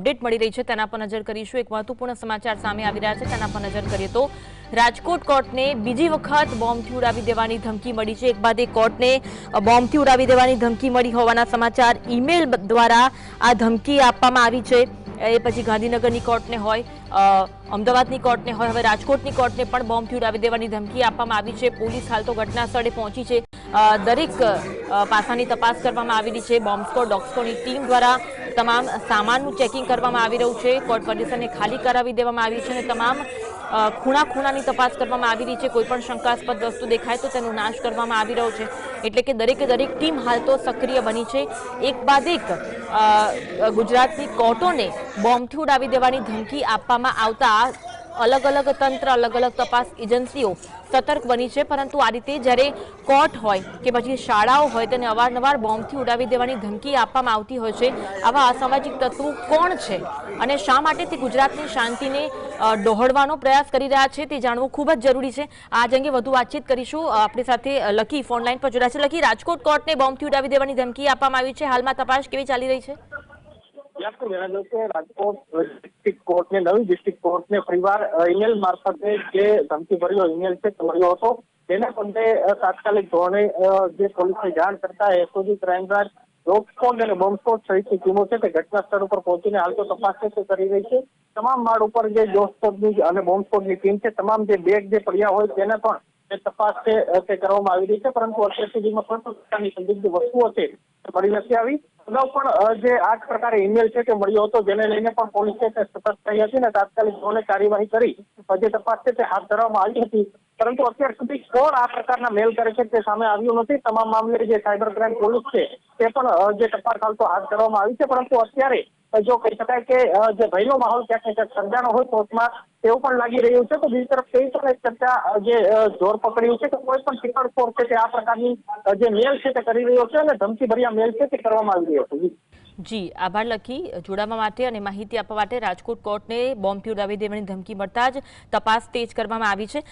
Update મળી રહી છે તેના પર નજર કરીશું। એક મહત્વપૂર્ણ સમાચાર સામે આવી રહ્યા છે તેના પર નજર કરીએ તો રાજકોટ કોર્ટને બીજી વખત બોમ્બથી ઉડાવી દેવાની ધમકી મળી છે। એક બાદ એક કોર્ટને બોમ્બથી ઉડાવી દેવાની ધમકી મળી હોવાના સમાચાર ઈમેલ દ્વારા આ ધમકી આપવામાં આવી છે। એ પછી ગાંધીનગરની કોર્ટને હોય અમદાવાદની કોર્ટને હોય હવે રાજકોટની કોર્ટને પણ બોમ્બથી ઉડાવી દેવાની ધમકી આપવામાં આવી છે। પોલીસ હાલ તો ઘટના સ્થળે પહોંચી છે। દરેક પાસાની તપાસ કરવામાં આવી રહી છે। બોમ્બ સ્ક્વોડ ડોગ સ્ક્વોડની ટીમ દ્વારા તમામ સામાનનું ચેકિંગ કરવામાં આવી રહ્યું છે। કોર્ટ પરિસરને ખાલી કરાવી દેવામાં આવી છે અને તમામ ખૂણા ખૂણાની તપાસ કરવામાં આવી રહી છે। કોઈ પણ શંકાસ્પદ વસ્તુ દેખાય તો તેનો નાશ કરવામાં આવી રહ્યો છે। એટલે કે દરેકે દરેક ટીમ હાલ તો સક્રિય બની છે। એક બાદ એક ગુજરાતની કોર્ટોને બોમ્બથી ઉડાવી દેવાની ધમકી આપવામાં આવતા અલગ અલગ તંત્ર અલગ અલગ તપાસ એજન્સીઓ સતર્ક બની છે। પરંતુ આ રીતે જ્યારે કોર્ટ હોય કે પછી શાળાઓ હોય તેને અવારનવાર બોમ્બથી ઉડાવી દેવાની ધમકી આપવામાં આવતી હોય છે। આવા અસામાજિક તત્વો કોણ છે અને શા માટે તે ગુજરાતની શાંતિને ડહોળવાનો પ્રયાસ કરી રહ્યા છે તે જાણવું ખૂબ જ જરૂરી છે। આ અંગે વધુ વાતચીત કરીશું। આપણી સાથે લકી ફોનલાઈન પર જોડાયા છે। લકી, રાજકોટ કોર્ટને બોમ્બથી ઉડાવી દેવાની ધમકી આપવામાં આવી છે, હાલમાં તપાસ કેવી ચાલી રહી છે? રાજકોટ ડિસ્ટ્રિક્ટ કોર્ટને નવી ડિસ્ટ્રિક્ટ કોર્ટને ફરીવાર ઈમેલ મારફતે જે ધમકી ભર્યો ઈમેલ છે મળ્યો હતો તેના પગલે તાત્કાલિક ધોરણે જે પોલીસને જાણ કરતા SOG crime branch dog squad અને બોમ્બ સ્ક્વોડ સહિતની ટીમો છે તે ઘટના સ્થળ ઉપર પહોંચીને હાલ તો તપાસ છે કરી રહી છે। તમામ માળ ઉપર જે ડોગ સ્ક્વોડની અને બોમ્બ સ્ક્વોડની ટીમ છે તમામ જે બેગ જે પડ્યા હોય તેને પણ તપાસ છે તે કરવામાં આવી રહી છે। પરંતુ અત્યાર સુધીમાં કોઈ પણ પ્રકારની સંદિગ્ધ વસ્તુઓ છે મળી નથી આવી। અગાઉ પણ જે આ પ્રકારે ઈમેલ છે તે મળ્યો હતો જેને લઈને પણ પોલીસ છે તે સતર્ક થઈ હતી અને તાત્કાલિક ધોરણે કાર્યવાહી કરી જે તપાસ છે તે હાથ ધરવામાં આવી હતી। પરંતુ અત્યાર સુધી કોણ આ પ્રકારના મેલ કરે છે તે સામે આવ્યું નથી। તમામ મામલે જે સાયબર ક્રાઇમ પોલીસ છે તે પણ જે તપાસ હાલ તો હાથ ધરવામાં આવી છે। પરંતુ અત્યારે જો કહી શકાય કે જે ભયનો માહોલ ક્યાંક ને ક્યાંક સર્જાનો હોય કોર્ટમાં તેવું પણ લાગી રહ્યું છે। તો બીજી તરફ કઈ પણ ચર્ચા જે જોર પકડ્યું છે કે કોઈ પણ ટીકડફોડ છે તે આ પ્રકારની જે મેલ છે તે કરી રહ્યો છે અને ધમકી ભર્યા મેલ છે તે કરવામાં આવી રહ્યો છે। જી આભાર લકી, જોડાવા માટે અને માહિતી આપવા માટે। રાજકોટ કોર્ટને બોમ્બથી ઉડાવી દેવાની ધમકી મળતા જ તપાસ તેજ કરવામાં આવી છે।